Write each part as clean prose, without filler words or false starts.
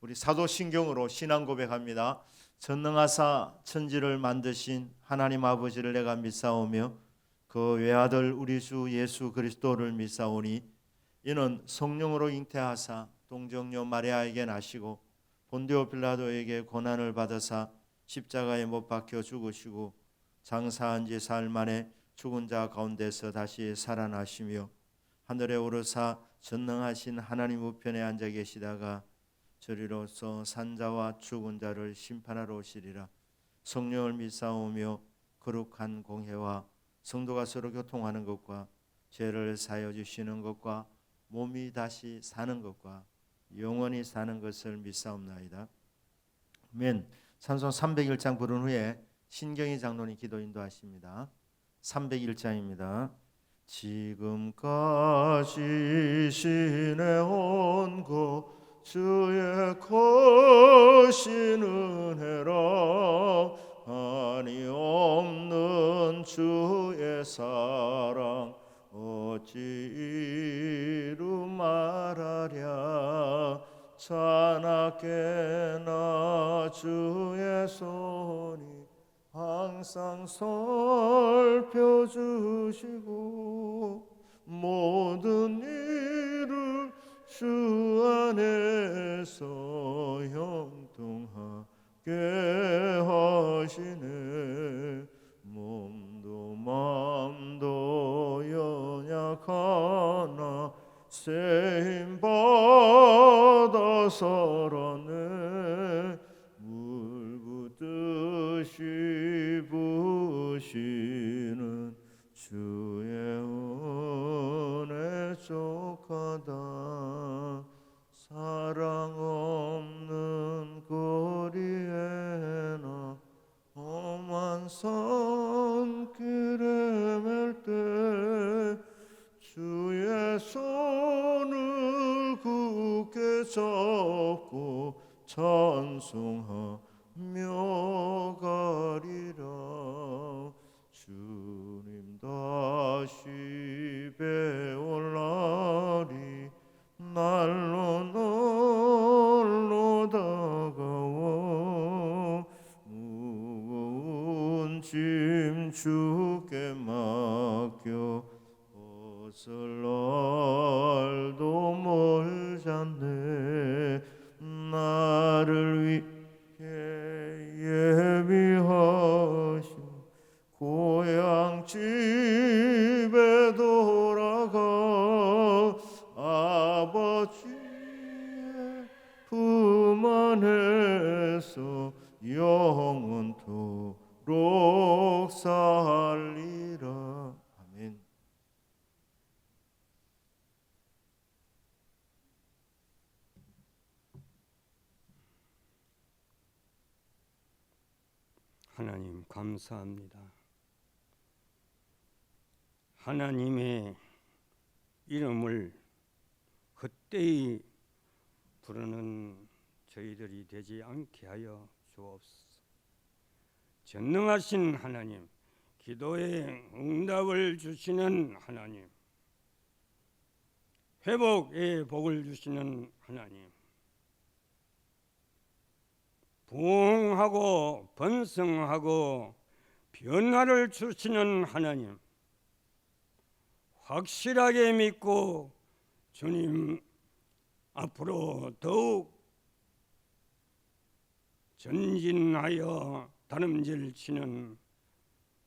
우리 사도신경으로 신앙 고백합니다. 전능하사 천지를 만드신 하나님 아버지를 내가 믿사오며 그 외아들 우리 주 예수 그리스도를 믿사오니 이는 성령으로 잉태하사 동정녀 마리아에게 나시고 본디오 빌라도에게 고난을 받으사 십자가에 못 박혀 죽으시고 장사한 지 사흘 만에 죽은 자 가운데서 다시 살아나시며 하늘에 오르사 전능하신 하나님 우편에 앉아 계시다가 저리로서 산자와 죽은 자를 심판하러 오시리라. 성령을 믿사오며 거룩한 공회와 성도가 서로 교통하는 것과 죄를 사하여 주시는 것과 몸이 다시 사는 것과 영원히 사는 것을 믿사옵나이다. 아멘. 찬송 301장 부른 후에 신경희 장로님 기도 인도하십니다. 301장입니다. 지금까지 지내온 것 주의 거신 은혜라 한이 없는 주의 사랑 어찌 이루 말하랴 자나깨나 주의 손이 항상 살펴주시고 모든 일을 주 안에서 형통하게 하시네. 몸도 마음도 연약하나 세임 받아 살았네. 물붓듯이 부으시는 주의 은혜 족하다. 사랑 없는 거리에나 험한 산길에 맬 때 주의 손을 굳게 잡고 찬송하며 가리라. 주님 다시 배울 날이 날로 날로 다가와 무거운 짐 주께 맡겨 벗을 날도 멀잖네. 나를 위해 예비하신 고향 집에 돌아가 아버지의 품 안에서 영원토록 살리라. 아멘. 하나님 감사합니다. 하나님의 이름을 헛되이 부르는 저희들이 되지 않게 하여 주옵소서. 전능하신 하나님, 기도의 응답을 주시는 하나님, 회복의 복을 주시는 하나님, 부흥하고 번성하고 변화를 주시는 하나님, 확실하게 믿고 주님 앞으로 더욱 전진하여 다름질 치는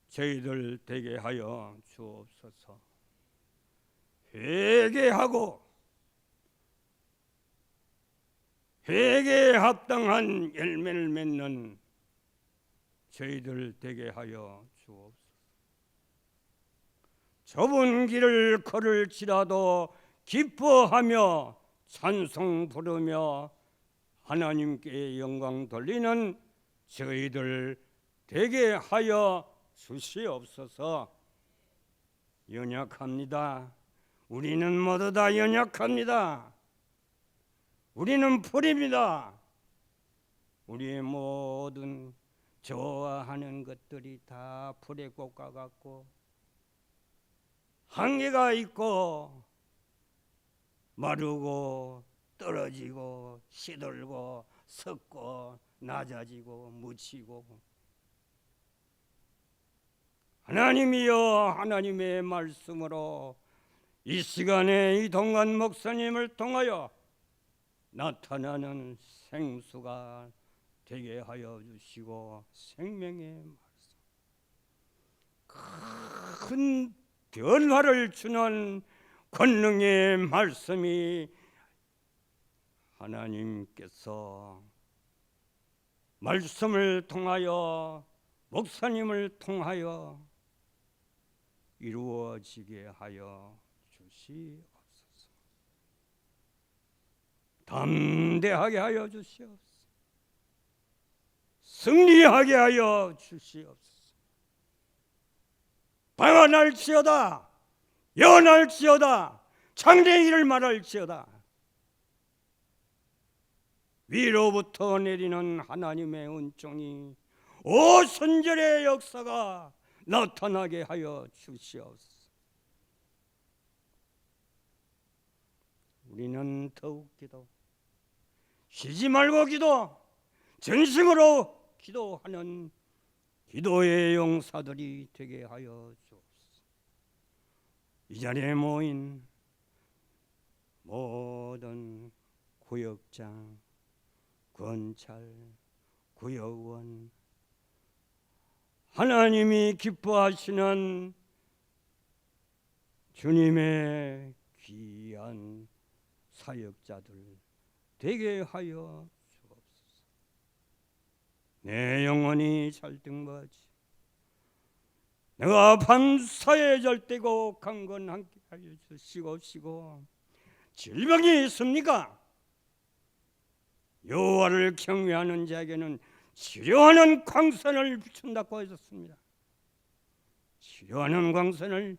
저희들 되게 하여 주옵소서. 회개하고 회개에 합당한 열매를 맺는 저희들 되게 하여 주옵소서. 좁은 길을 걸을지라도 기뻐하며 찬송 부르며 하나님께 영광 돌리는 저희들 되게 하여 주시옵소서. 연약합니다. 우리는 모두 다 연약합니다. 우리는 풀입니다. 우리의 모든 좋아하는 것들이 다 풀의 꽃과 같고 한계가 있고 마르고 떨어지고 시들고 섞고 낮아지고 묻히고, 하나님이여, 하나님의 말씀으로 이 시간에 이동관 목사님을 통하여 나타나는 생수가 되게 하여 주시고, 생명의 말씀, 큰 변화를 주는 권능의 말씀이 하나님께서 말씀을 통하여 목사님을 통하여 이루어지게 하여 주시옵소서. 담대하게 하여 주시옵소서. 승리하게 하여 주시옵소서. 방언할지어다, 예언할지어다, 창대의 일을 말할지어다, 위로부터 내리는 하나님의 은총이 오순절의 역사가 나타나게 하여 주시옵소서. 우리는 더욱 기도, 쉬지 말고 기도, 전심으로 기도하는 기도의 용사들이 되게 하여 주옵소서. 이 자리에 모인 모든 구역장, 권찰, 구역원, 하나님이 기뻐하시는 주님의 귀한 사역자들 되게 하여 주옵소서. 내 영혼이 잘등받지, 내가 밤사에 절대고 강건하게 하여 주시옵시고, 질병이 있습니까? 여호와를 경외하는 자에게는 치료하는 광선을 비춘다고 하셨습니다. 치료하는 광선을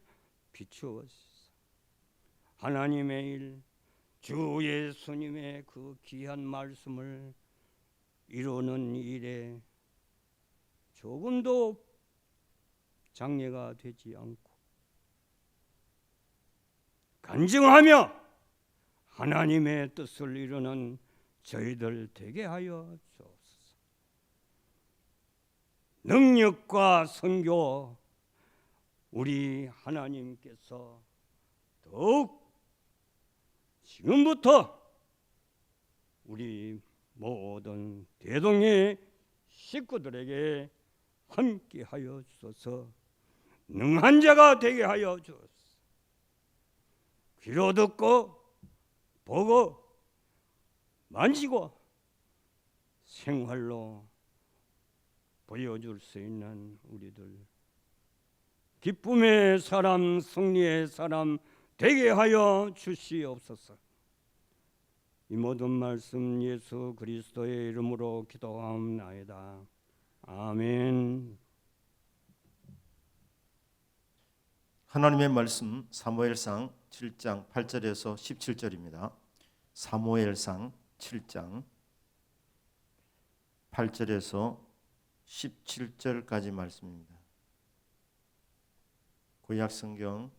비추옵소서. 하나님의 일, 주 예수님의 그 귀한 말씀을 이루는 일에 조금도 장애가 되지 않고 간증하며 하나님의 뜻을 이루는 저희들 되게 하여 주옵소서. 능력과 선교, 우리 하나님께서 더욱 지금부터 우리 모든 대동의 식구들에게 함께 하여 주소서. 능한 자가 되게 하여 주소서. 귀로 듣고 보고 만지고 생활로 보여줄 수 있는 우리들, 기쁨의 사람, 승리의 사람 되게 하여 주시옵소서. 이 모든 말씀 예수 그리스도의 이름으로 기도하옵나이다. 아멘. 하나님의 말씀 사무엘상 7장 8절에서 17절입니다. 사무엘상 7장 8절에서 17절까지 말씀입니다. 구약성경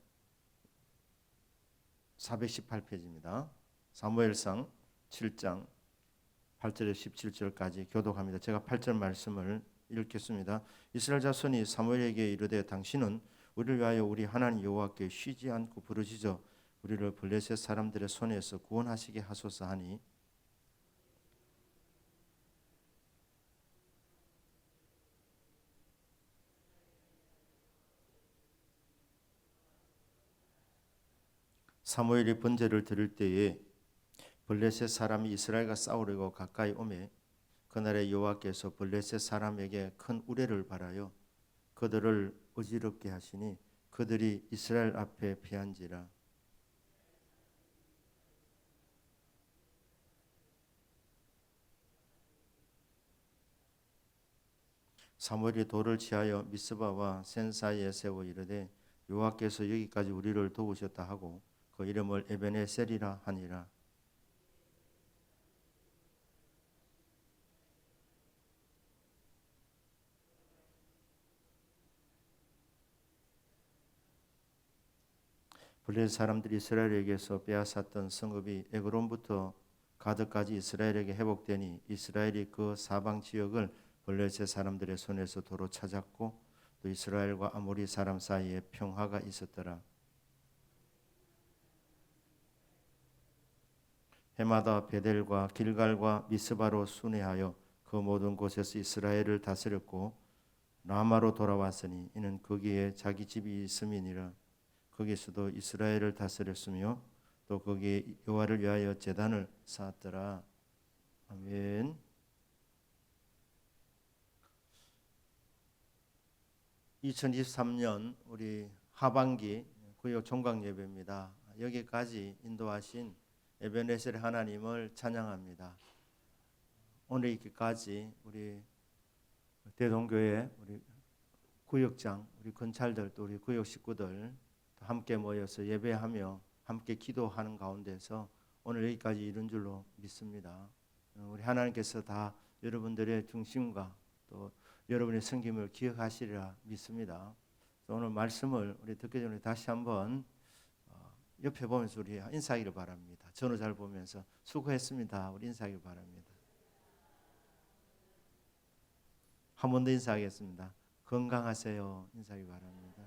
418페이지입니다. 사무엘상 7장 8절에서 17절까지 교독합니다. 제가 8절 말씀을 읽겠습니다. 이스라엘 자손이 사무엘에게 이르되 당신은 우리를 위하여 우리 하나님 여호와께 쉬지 않고 부르짖어 우리를 블레셋 사람들의 손에서 구원하시게 하소서 하니 사무엘이 번제를 드릴 때에 블레셋 사람이 이스라엘과 싸우려고 가까이 오매 그날에 여호와께서 블레셋 사람에게 큰 우레를 발하여 그들을 어지럽게 하시니 그들이 이스라엘 앞에 피한지라. 사무엘이 돌을 취하여 미스바와 센 사이에 세워 이르되 여호와께서 여기까지 우리를 도우셨다 하고 그 이름을 에베네셀이라 하니라. 블레셋 사람들이 이스라엘에게서 빼앗았던 성읍이 에그론부터 가드까지 이스라엘에게 회복되니 이스라엘이 그 사방 지역을 블레셋 사람들의 손에서 도로 찾았고 또 이스라엘과 아모리 사람 사이에 평화가 있었더라. 해마다 베델과 길갈과 미스바로 순회하여 그 모든 곳에서 이스라엘을 다스렸고 라마로 돌아왔으니 이는 거기에 자기 집이 있음이니라. 거기서도 이스라엘을 다스렸으며 또 거기에 여호와를 위하여 제단을 쌓았더라. 아멘. (2023년) 우리 하반기 구역 종강 예배입니다. 여기까지 인도하신 에베네셀 하나님을 찬양합니다. 오늘 이기까지 우리 대동교회 우리 구역장, 우리 건찰들, 또 우리 구역 식구들 함께 모여서 예배하며 함께 기도하는 가운데서 오늘 여기까지 이른 줄로 믿습니다. 우리 하나님께서 다 여러분들의 중심과 또 여러분의 섬김을 기억하시리라 믿습니다. 오늘 말씀을 우리 듣기 전에 다시 한번 옆에 보면서 우리 인사하기를 바랍니다. 전후 잘 보면서 수고했습니다. 우리 인사하기를 바랍니다. 한 번 더 인사하겠습니다. 건강하세요. 인사하기 바랍니다.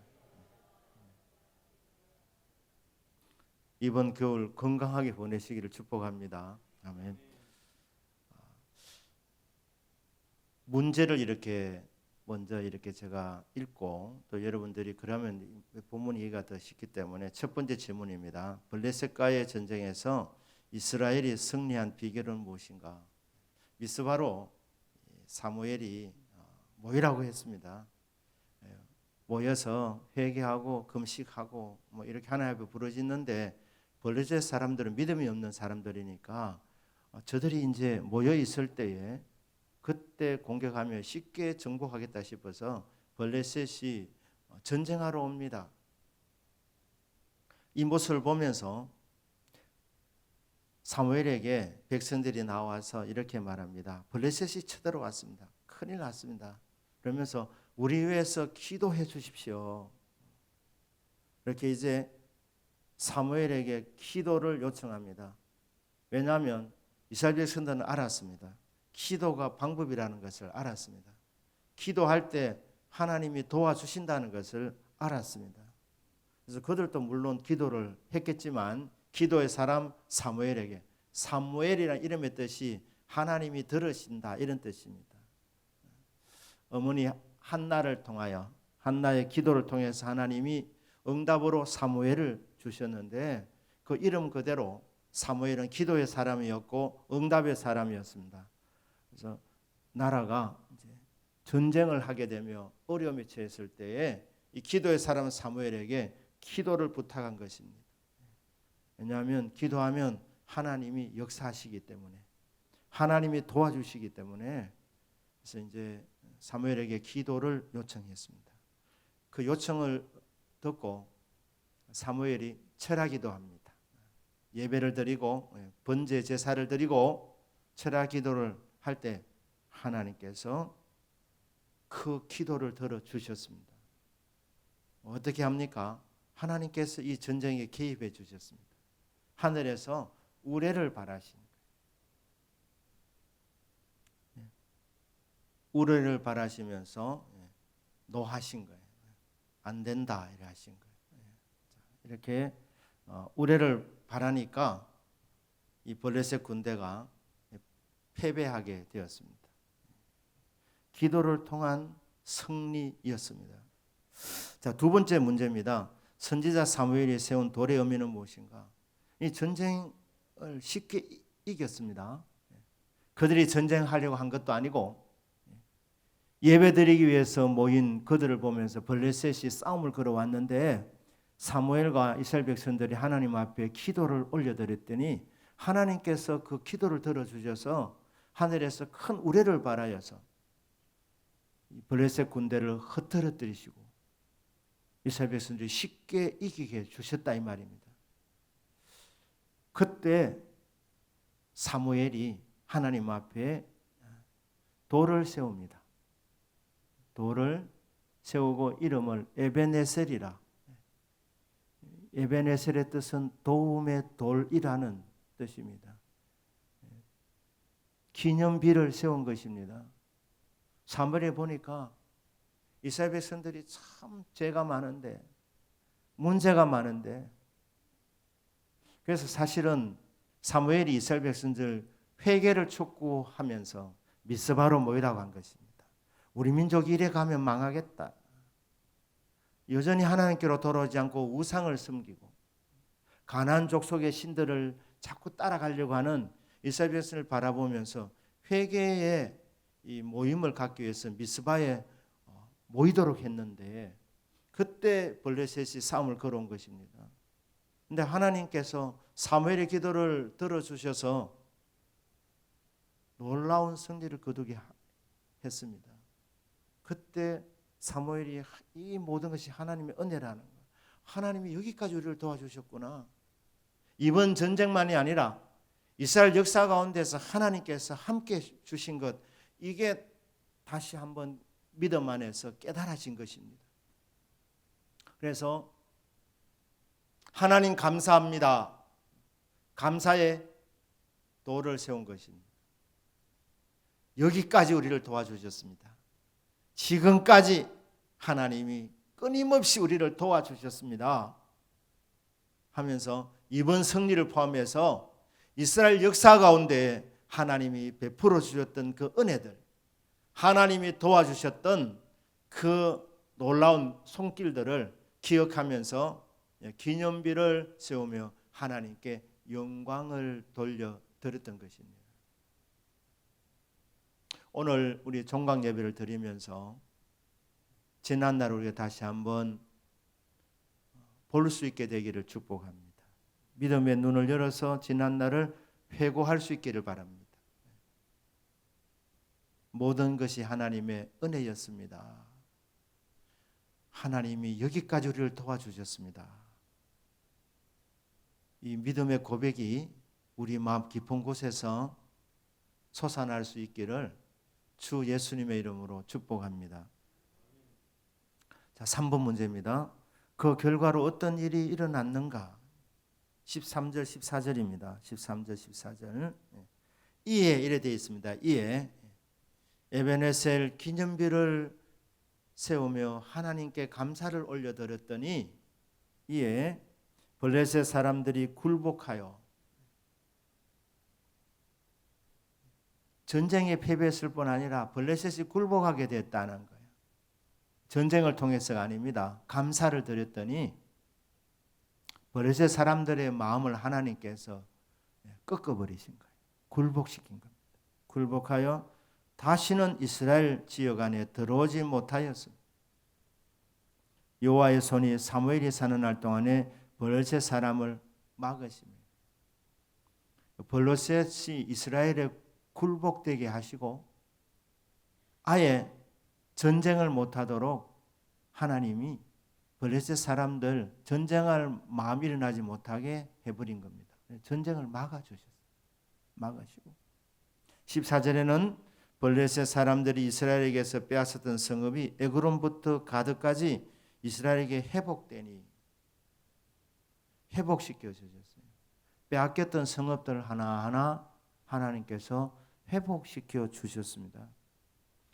이번 겨울 건강하게 보내시기를 축복합니다. 아멘. 문제를 이렇게 먼저 이렇게 제가 읽고 또 여러분들이 그러면 본문 이해가 더 쉽기 때문에 첫 번째 질문입니다. 블레셋과의 전쟁에서 이스라엘이 승리한 비결은 무엇인가? 미스바로 사무엘이 모이라고 했습니다. 모여서 회개하고 금식하고 뭐 이렇게 하나님 앞에 부르짖는데 블레셋 사람들은 믿음이 없는 사람들이니까 저들이 이제 모여 있을 때에 그때 공격하며 쉽게 정복하겠다 싶어서 블레셋이 전쟁하러 옵니다. 이 모습을 보면서 사무엘에게 백성들이 나와서 이렇게 말합니다. 블레셋이 쳐들어왔습니다. 큰일 났습니다. 그러면서 우리 위해서 기도해 주십시오. 이렇게 이제 사무엘에게 기도를 요청합니다. 왜냐하면 이스라엘 백성들은 알았습니다. 기도가 방법이라는 것을 알았습니다. 기도할 때 하나님이 도와주신다는 것을 알았습니다. 그래서 그들도 물론 기도를 했겠지만 기도의 사람 사무엘에게, 사무엘이라는 이름의 뜻이 하나님이 들으신다 이런 뜻입니다. 어머니 한나를 통하여, 한나의 기도를 통해서 하나님이 응답으로 사무엘을 주셨는데 그 이름 그대로 사무엘은 기도의 사람이었고 응답의 사람이었습니다. 그래서 나라가 이제 전쟁을 하게 되며 어려움에 처했을 때에 이 기도의 사람 사무엘에게 기도를 부탁한 것입니다. 왜냐하면 기도하면 하나님이 역사하시기 때문에, 하나님이 도와주시기 때문에, 그래서 이제 사무엘에게 기도를 요청했습니다. 그 요청을 듣고 사무엘이 철야기도 합니다. 예배를 드리고 번제 제사를 드리고 철야기도를 할 때 하나님께서 그 기도를 들어주셨습니다. 어떻게 합니까? 하나님께서 이 전쟁에 개입해 주셨습니다. 하늘에서 우레를 바라신 거예요. 우레를 바라시면서 노하신 거예요. 안 된다 이렇게 하신 거예요. 이렇게 우레를 바라니까 이 블레셋 군대가 패배하게 되었습니다. 기도를 통한 승리였습니다. 자, 두 번째 문제입니다. 선지자 사무엘이 세운 돌의 의미는 무엇인가? 이 전쟁을 쉽게 이겼습니다. 그들이 전쟁하려고 한 것도 아니고 예배드리기 위해서 모인 그들을 보면서 블레셋이 싸움을 걸어왔는데 사무엘과 이스라엘 백성들이 하나님 앞에 기도를 올려드렸더니 하나님께서 그 기도를 들어주셔서 하늘에서 큰 우레를 발하여서 블레셋 군대를 흩어뜨리시고 이스라엘 백성들이 쉽게 이기게 해주셨다 이 말입니다. 그때 사무엘이 하나님 앞에 돌을 세웁니다. 돌을 세우고 이름을 에베네셀이라. 에베네셀의 뜻은 도움의 돌이라는 뜻입니다. 기념비를 세운 것입니다. 사무엘에 보니까 이스라엘 백성들이 참 죄가 많은데, 문제가 많은데, 그래서 사실은 사무엘이 이스라엘 백성들 회개를 촉구하면서 미스바로 모이라고 한 것입니다. 우리 민족이 이래 가면 망하겠다. 여전히 하나님께로 돌아오지 않고 우상을 섬기고 가나안 족속의 신들을 자꾸 따라가려고 하는 이스라엘 백성을 바라보면서 회개의 이 모임을 갖기 위해서 미스바에 모이도록 했는데, 그때 블레셋이 싸움을 걸어온 것입니다. 근데 하나님께서 사무엘의 기도를 들어주셔서 놀라운 승리를 거두게 했습니다. 그때 사무엘이 이 모든 것이 하나님의 은혜라는 것, 하나님이 여기까지 우리를 도와주셨구나. 이번 전쟁만이 아니라 이스라엘 역사 가운데서 하나님께서 함께 주신 것, 이게 다시 한번 믿음 안에서 깨달아진 것입니다. 그래서 하나님 감사합니다. 감사의 도를 세운 것입니다. 여기까지 우리를 도와주셨습니다. 지금까지 하나님이 끊임없이 우리를 도와주셨습니다 하면서 이번 승리를 포함해서 이스라엘 역사 가운데 하나님이 베풀어 주셨던 그 은혜들, 하나님이 도와주셨던 그 놀라운 손길들을 기억하면서 기념비를 세우며 하나님께 영광을 돌려드렸던 것입니다. 오늘 우리 종강 예배를 드리면서 지난날 우리가 다시 한번 볼 수 있게 되기를 축복합니다. 믿음의 눈을 열어서 지난날을 회고할 수 있기를 바랍니다. 모든 것이 하나님의 은혜였습니다. 하나님이 여기까지 우리를 도와주셨습니다. 이 믿음의 고백이 우리 마음 깊은 곳에서 솟아날 수 있기를 주 예수님의 이름으로 축복합니다. 자, 3번 문제입니다. 그 결과로 어떤 일이 일어났는가? 13절 14절입니다. 13절 14절. 이에 이래 되어 있습니다. 이에 에베네셀 기념비를 세우며 하나님께 감사를 올려드렸더니 이에 블레셋 사람들이 굴복하여 전쟁에 패배했을 뿐 아니라 블레셋이 굴복하게 됐다는 거예요. 전쟁을 통해서가 아닙니다. 감사를 드렸더니 블레셋 사람들의 마음을 하나님께서 꺾어버리신 거예요. 굴복시킨 겁니다. 굴복하여 다시는 이스라엘 지역 안에 들어오지 못하였습니다. 여호와의 손이 사무엘이 사는 날 동안에 블레셋 사람을 막으십니다. 블레셋이 이스라엘에 굴복되게 하시고 아예 전쟁을 못하도록 하나님이 블레셋 사람들 전쟁할 마음이 일어나지 못하게 해버린 겁니다. 전쟁을 막아주셨어요. 막으시고 14절에는 블레셋 사람들이 이스라엘에게서 빼앗았던 성읍이 에그론부터 가드까지 이스라엘에게 회복되니 회복시켜 주셨어요. 빼앗겼던 성읍들 하나하나 하나님께서 회복시켜 주셨습니다.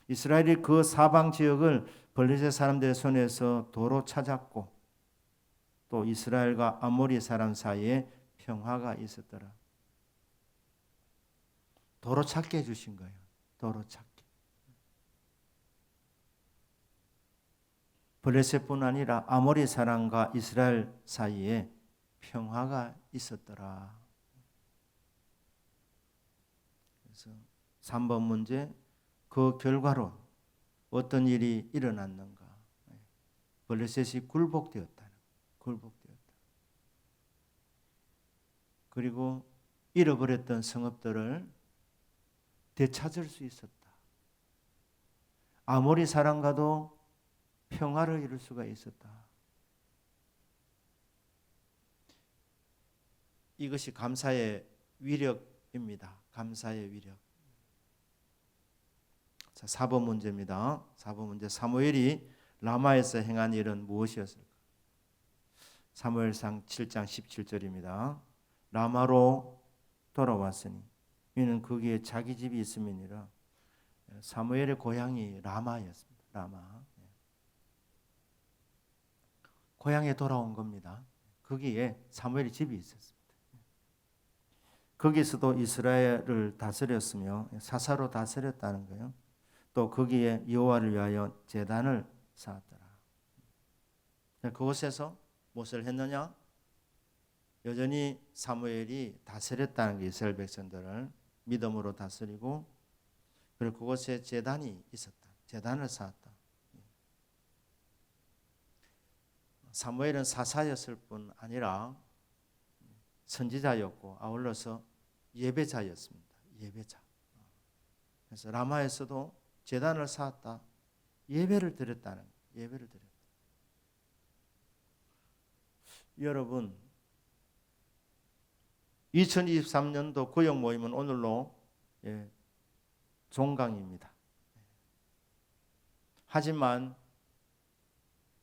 이스라엘이 그 사방 지역을 블레셋 사람들의 손에서 도로 찾았고 또 이스라엘과 아모리 사람 사이에 평화가 있었더라. 도로 찾게 해주신 거예요. 도로 찾기. 블레셋뿐 아니라 아모리 사람과 이스라엘 사이에 평화가 있었더라. 그래서 3번 문제, 그 결과로 어떤 일이 일어났는가? 블레셋이 굴복되었다. 굴복되었다. 그리고 잃어버렸던 성읍들을 되찾을 수 있었다. 아모리 사람과도 평화를 이룰 수가 있었다. 이것이 감사의 위력입니다. 감사의 위력. 자, 4번 문제입니다. 4번 문제. 사무엘이 라마에서 행한 일은 무엇이었을까? 사무엘상 7장 17절입니다. 라마로 돌아왔으니 이는 거기에 자기 집이 있음이니라. 사무엘의 고향이 라마였습니다. 라마. 고향에 돌아온 겁니다. 거기에 사무엘의 집이 있었습니다. 거기서도 이스라엘을 다스렸으며 사사로 다스렸다는 거예요. 또 거기에 여호와를 위하여 제단을 쌓았더라. 그곳에서 무엇을 했느냐? 여전히 사무엘이 다스렸다는 게 이스라엘 백성들을 믿음으로 다스리고, 그리고 그곳에 제단이 있었다. 제단을 쌓았다. 사무엘은 사사였을 뿐 아니라 선지자였고 아울러서 예배자였습니다. 예배자. 그래서 라마에서도 제단을 쌓았다. 예배를 드렸다는 거예요. 예배를 드렸다. 여러분, 2023년도 구역 모임은 오늘로 종강입니다. 하지만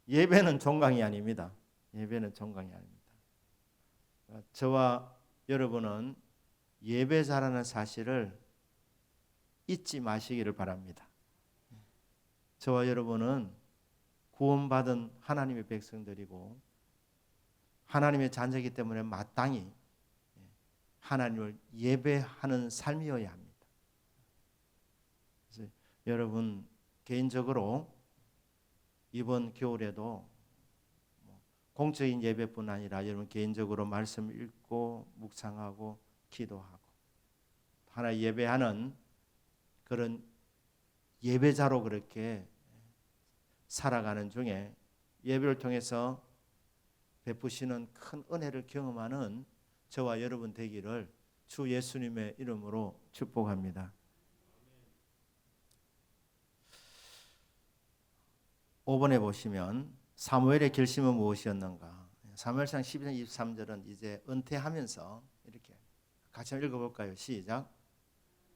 예배는 종강이 아닙니다. 예배는 종강이 아닙니다. 저와 여러분은 예배자라는 사실을 잊지 마시기를 바랍니다. 저와 여러분은 구원받은 하나님의 백성들이고 하나님의 자녀이기 때문에 마땅히 하나님을 예배하는 삶이어야 합니다. 그래서 여러분 개인적으로 이번 겨울에도 공적인 예배뿐 아니라 여러분 개인적으로 말씀 읽고 묵상하고 기도하고 하나 예배하는 그런 예배자로 그렇게 살아가는 중에 예배를 통해서 베푸시는 큰 은혜를 경험하는 저와 여러분 되기를 주 예수님의 이름으로 축복합니다. 5번에 보시면 사무엘의 결심은 무엇이었는가? 사무엘상 12장 23절은 이제 은퇴하면서 이렇게 같이 한번 읽어볼까요? 시작.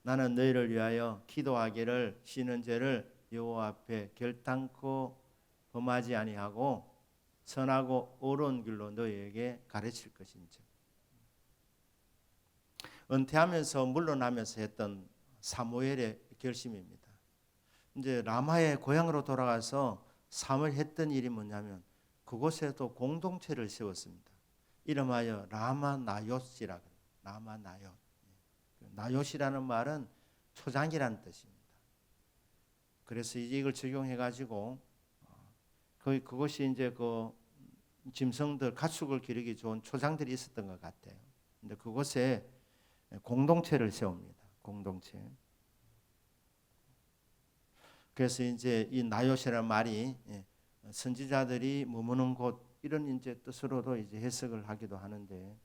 나는 너희를 위하여 기도하기를 쉬는 죄를 여호와 앞에 결단코 범하지 아니하고 선하고 옳은 길로 너희에게 가르칠 것인지. 은퇴하면서 물러나면서 했던 사무엘의 결심입니다. 이제 라마의 고향으로 돌아가서 사무엘 했던 일이 뭐냐면 그곳에도 공동체를 세웠습니다. 이름하여 라마 나요시라 그래요. 라마 나요. 나요시라는 말은 초장이라는 뜻입니다. 그래서 이제 이걸 적용해 가지고 그것이 이제 그 짐승들 가축을 기르기 좋은 초장들이 있었던 것 같아요. 근데 그곳에 공동체를 세웁니다. 공동체. 그래서 이제 이 나요시라는 말이 선지자들이 머무는 곳 이런 이제 뜻으로도 이제 해석을 하기도 하는데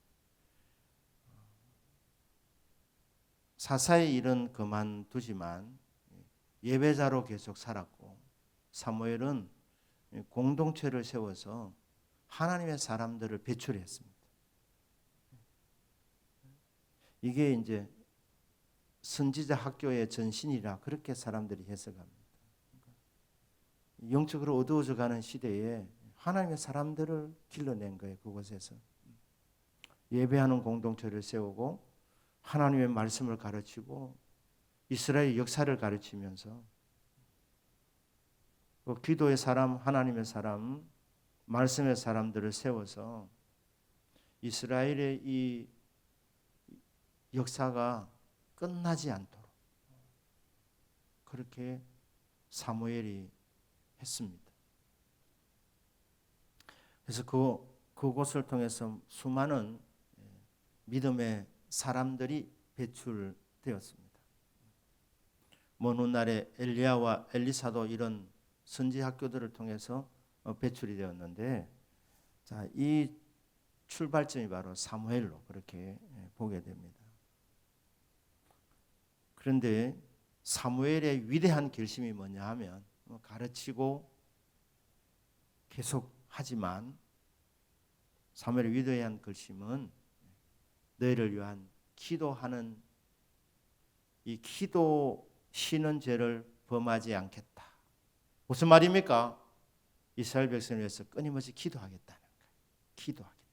사사의 일은 그만두지만 예배자로 계속 살았고 사무엘은 공동체를 세워서 하나님의 사람들을 배출했습니다. 이게 이제 선지자 학교의 전신이라 그렇게 사람들이 해석합니다. 영적으로 어두워져가는 시대에 하나님의 사람들을 길러낸 거예요. 그곳에서 예배하는 공동체를 세우고 하나님의 말씀을 가르치고 이스라엘 역사를 가르치면서 그 기도의 사람, 하나님의 사람, 말씀의 사람들을 세워서 이스라엘의 이 역사가 끝나지 않도록 그렇게 사무엘이 했습니다. 그래서 그곳을 통해서 수많은 믿음의 사람들이 배출되었습니다. 먼 훗날에 엘리야와 엘리사도 이런 선지 학교들을 통해서 배출이 되었는데, 자, 이 출발점이 바로 사무엘로 그렇게 보게 됩니다. 그런데 사무엘의 위대한 결심이 뭐냐 하면 가르치고 계속 하지만 사무엘의 위대한 결심은 너희를 위한 기도하는 이 기도 쉬는 죄를 범하지 않겠다. 무슨 말입니까? 이스라엘 백성을 위해서 끊임없이 기도하겠다는 거예요. 기도하겠다.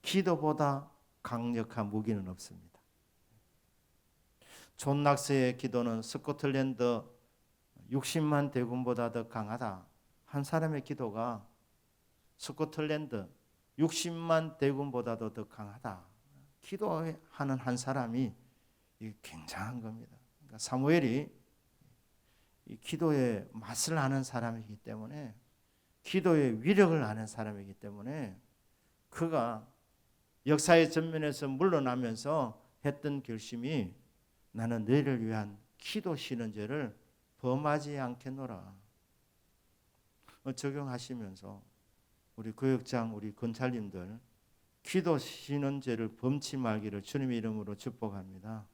기도보다 강력한 무기는 없습니다. 존 낙스의 기도는 스코틀랜드 60만 대군보다 더 강하다. 한 사람의 기도가 스코틀랜드 60만 대군보다도 더 강하다. 기도하는 한 사람이 굉장한 겁니다. 그러니까 사무엘이 이 기도의 맛을 아는 사람이기 때문에, 기도의 위력을 아는 사람이기 때문에 그가 역사의 전면에서 물러나면서 했던 결심이 나는 너희를 위한 기도 쉬는 죄를 범하지 않겠노라. 적용하시면서 우리 교역장, 우리 권찰님들 기도 쉬는 죄를 범치 말기를 주님의 이름으로 축복합니다.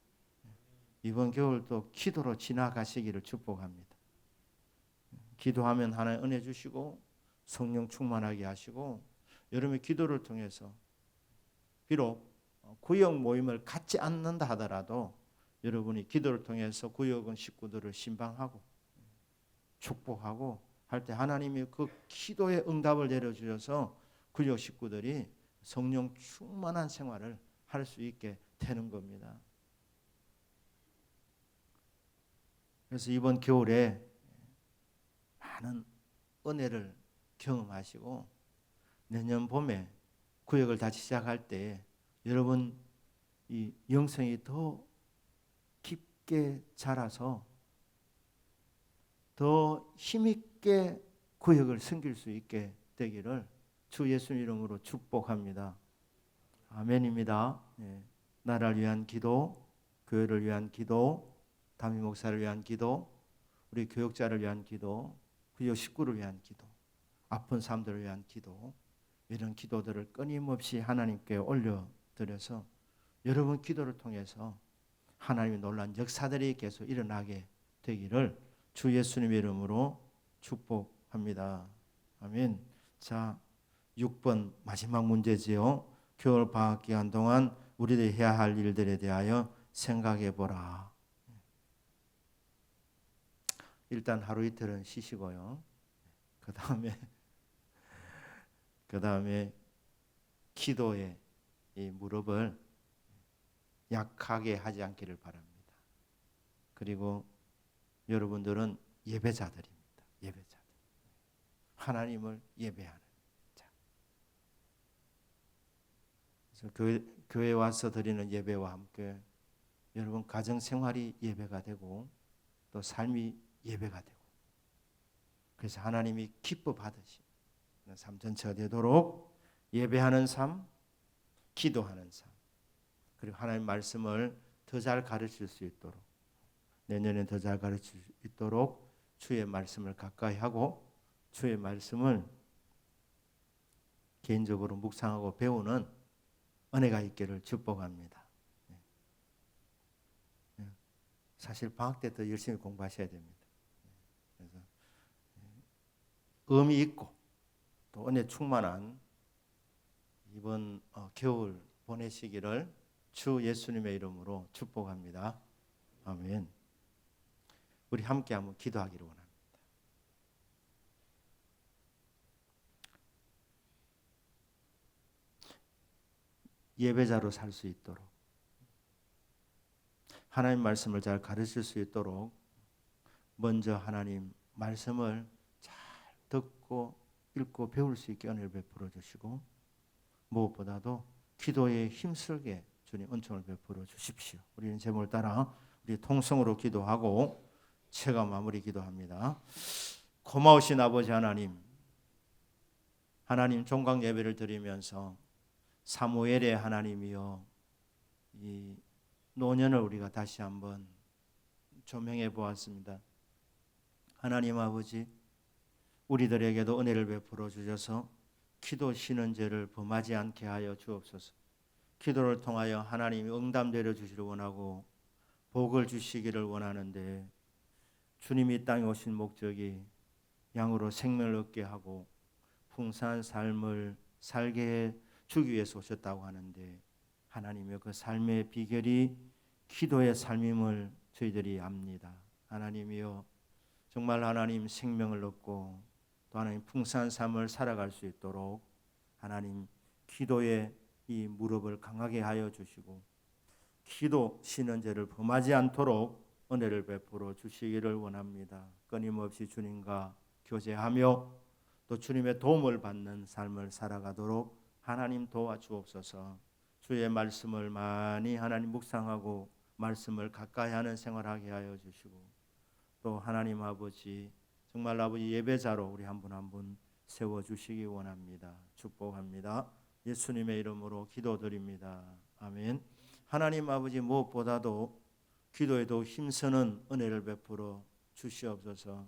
이번 겨울도 기도로 지나가시기를 축복합니다. 기도하면 하나님 은혜 주시고 성령 충만하게 하시고, 여러분의 기도를 통해서 비록 구역 모임을 갖지 않는다 하더라도 여러분이 기도를 통해서 구역원 식구들을 신방하고 축복하고 할 때 하나님이 그 기도의 응답을 내려주셔서 구역 식구들이 성령 충만한 생활을 할 수 있게 되는 겁니다. 그래서 이번 겨울에 많은 은혜를 경험하시고 내년 봄에 구역을 다시 시작할 때 여러분 이 영성이 더 깊게 자라서 더 힘있게 구역을 섬길 수 있게 되기를 주 예수 이름으로 축복합니다. 아멘입니다. 나라를 위한 기도, 교회를 위한 기도, 담임 목사를 위한 기도, 우리 교역자를 위한 기도, 구역 식구를 위한 기도, 아픈 사람들을 위한 기도, 이런 기도들을 끊임없이 하나님께 올려드려서 여러분 기도를 통해서 하나님의 놀라운 역사들이 계속 일어나게 되기를 주 예수님의 이름으로 축복합니다. 아멘. 자, 6번 마지막 문제지요. 겨울 방학 기간 동안 우리들이 해야 할 일들에 대하여 생각해 보라. 일단 하루 이틀은 쉬시고요. 그 다음에 기도에 이 무릎을 약하게 하지 않기를 바랍니다. 그리고 여러분들은 예배자들입니다. 예배자들. 하나님을 예배하는 자. 그래서 교회에 와서 드리는 예배와 함께 여러분 가정 생활이 예배가 되고 또 삶이 예배가 되고, 그래서 하나님이 기뻐 받으시는 삶 전체가 되도록 예배하는 삶, 기도하는 삶, 그리고 하나님 말씀을 더 잘 가르칠 수 있도록, 내년에 더 잘 가르칠 수 있도록 주의 말씀을 가까이 하고 주의 말씀을 개인적으로 묵상하고 배우는 은혜가 있기를 축복합니다. 사실 방학 때 더 열심히 공부하셔야 됩니다. 그래서 의미 있고 또 은혜 충만한 이번 겨울 보내시기를 주 예수님의 이름으로 축복합니다. 아멘. 우리 함께 한번 기도하기를 원합니다. 예배자로 살 수 있도록, 하나님 말씀을 잘 가르칠 수 있도록 먼저 하나님 말씀을 잘 듣고 읽고 배울 수 있게 은혜를 베풀어 주시고, 무엇보다도 기도에 힘쓰게 주님 은총을 베풀어 주십시오. 우리는 제목을 따라 우리 통성으로 기도하고 제가 마무리 기도합니다. 고마우신 아버지 하나님, 하나님 종강 예배를 드리면서 사무엘의 하나님이여 이 노년을 우리가 다시 한번 조명해 보았습니다. 하나님 아버지, 우리들에게도 은혜를 베풀어 주셔서 기도 쉬는 죄를 범하지 않게 하여 주옵소서. 기도를 통하여 하나님이 응답 내려 주시기를 원하고 복을 주시기를 원하는데, 주님이 이 땅에 오신 목적이 양으로 생명을 얻게 하고 풍성한 삶을 살게 주기 위해서 오셨다고 하는데, 하나님의 그 삶의 비결이 기도의 삶임을 저희들이 압니다. 하나님이여, 정말 하나님 생명을 얻고 또 하나님 풍성한 삶을 살아갈 수 있도록 하나님 기도의 이 무릎을 강하게 하여 주시고 기도 신원제를 범하지 않도록 은혜를 베풀어 주시기를 원합니다. 끊임없이 주님과 교제하며 또 주님의 도움을 받는 삶을 살아가도록 하나님 도와주옵소서. 주의 말씀을 많이 하나님 묵상하고 말씀을 가까이 하는 생활하게 하여 주시고 또 하나님 아버지 정말 아버지 예배자로 우리 한 분 한 분 세워주시기 원합니다. 축복합니다. 예수님의 이름으로 기도드립니다. 아멘. 하나님 아버지 무엇보다도 기도에도 힘쓰는 은혜를 베풀어 주시옵소서.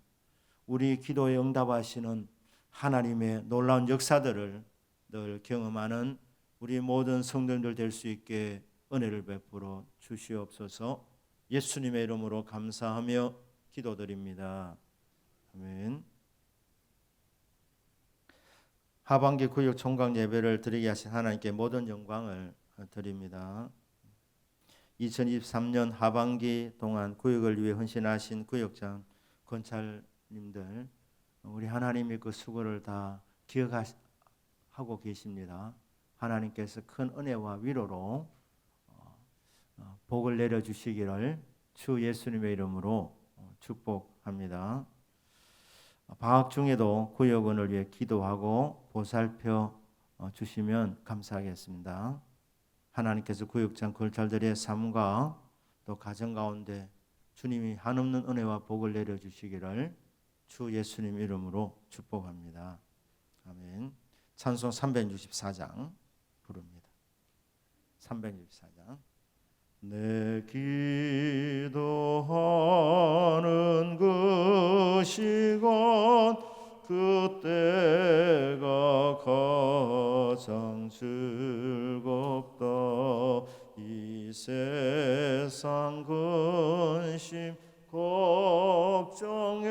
우리 기도에 응답하시는 하나님의 놀라운 역사들을 늘 경험하는 우리 모든 성도들 될 수 있게 은혜를 베풀어 주시옵소서. 예수님의 이름으로 감사하며 기도드립니다. 아멘. 하반기 구역 총각 예배를 드리게 하신 하나님께 모든 영광을 드립니다. 2023년 하반기 동안 구역을 위해 헌신하신 구역장 권찰님들 우리 하나님의 그 수고를 다 기억하고 계십니다. 하나님께서 큰 은혜와 위로로 복을 내려주시기를 주 예수님의 이름으로 축복합니다. 방학 중에도 구역원을 위해 기도하고 보살펴 주시면 감사하겠습니다. 하나님께서 구역장 권찰들의 삶과 또 가정 가운데 주님이 한없는 은혜와 복을 내려주시기를 주 예수님 이름으로 축복합니다. 아멘. 찬송 364장 부릅니다. 364장. 내 기도하는 그 시간 그때가 가장 즐겁다. 이 세상 근심 걱정에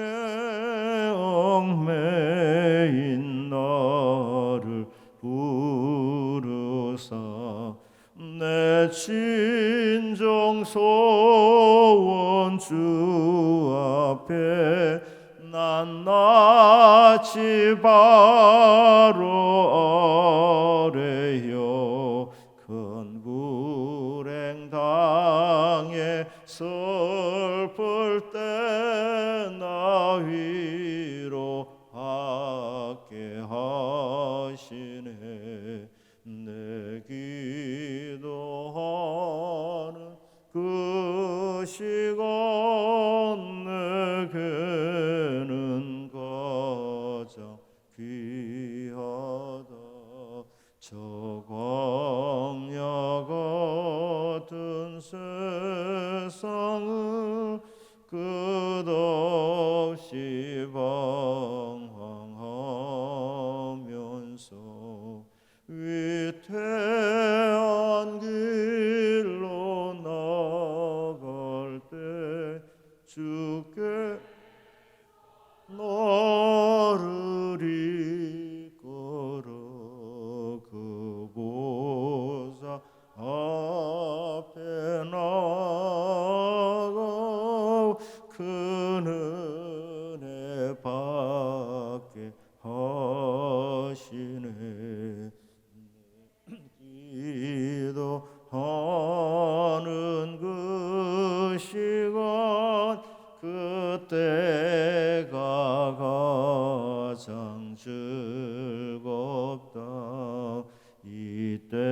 얽매인 나를 부르사 내 친정 소원 주 앞에 난 낯이 바로 아래요 큰 불행 당해 슬플 때 나 위로 받게 하시네. 내 기도하는 그 시간 내게는 가장 귀하다. 저 광야 같은 세상을 끝없이 방황하면서 위태한 길로 나갈 때 주께 너를 이끌어 그 보좌 앞에 나가 큰 은혜 받게 하시네. 기도하는 그 시간 그때가 가장 즐겁다. 이때껏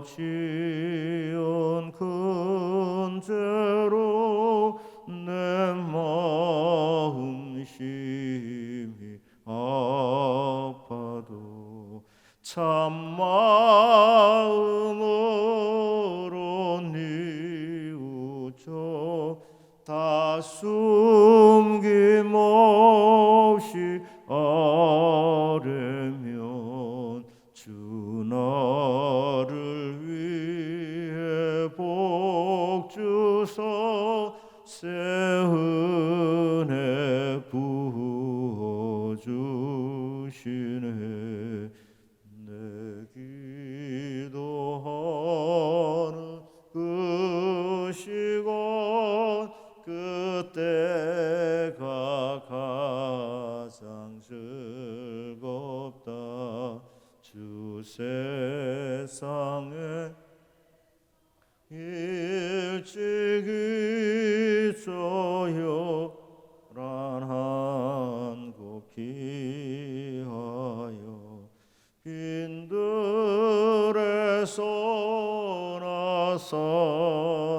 지은 큰 죄로 내 마음 심히 아파도 참마음으로 뉘우쳐 다 숨김없이 아뢰면 주 나를 위해 복 주사 새 은혜 부어 주시네. 내 기도하는 그 시간 그때가 가장 즐겁다. 주세 세상에 일찍 있어요 란한 기하여 빈들에서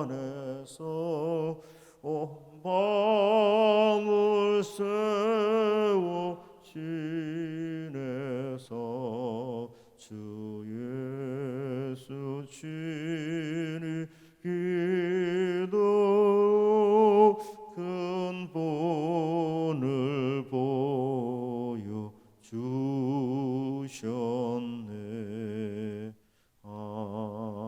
나산에서 밤을 새워 지내서 주 예수 친히 기도 큰 본을 보여 주셨네. 아멘.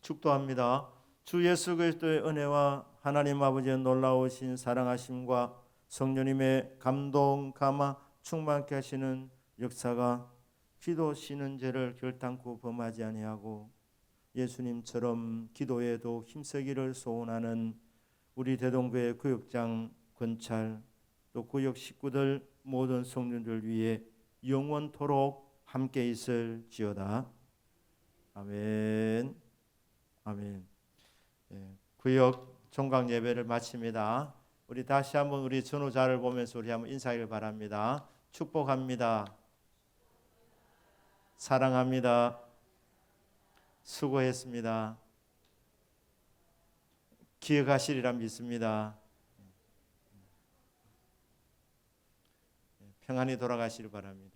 축도합니다. 주 예수 그리스도의 은혜와 하나님 아버지의 놀라우신 사랑하심과 성령님의 감동, 감화, 충만케 하시는 역사가 기도 쉬는 죄를 결단코 범하지 아니하고 예수님처럼 기도에도 힘쓰기를 소원하는 우리 대동교회 구역장, 권찰, 또 구역 식구들 모든 성도들 위해 영원토록 함께 있을지어다. 아멘. 아멘. 구역 종강 예배를 마칩니다. 우리 다시 한번 우리 전우자를 보면서 우리 한번 인사하길 바랍니다. 축복합니다. 사랑합니다. 수고했습니다. 기억하시리라 믿습니다. 평안히 돌아가시길 바랍니다.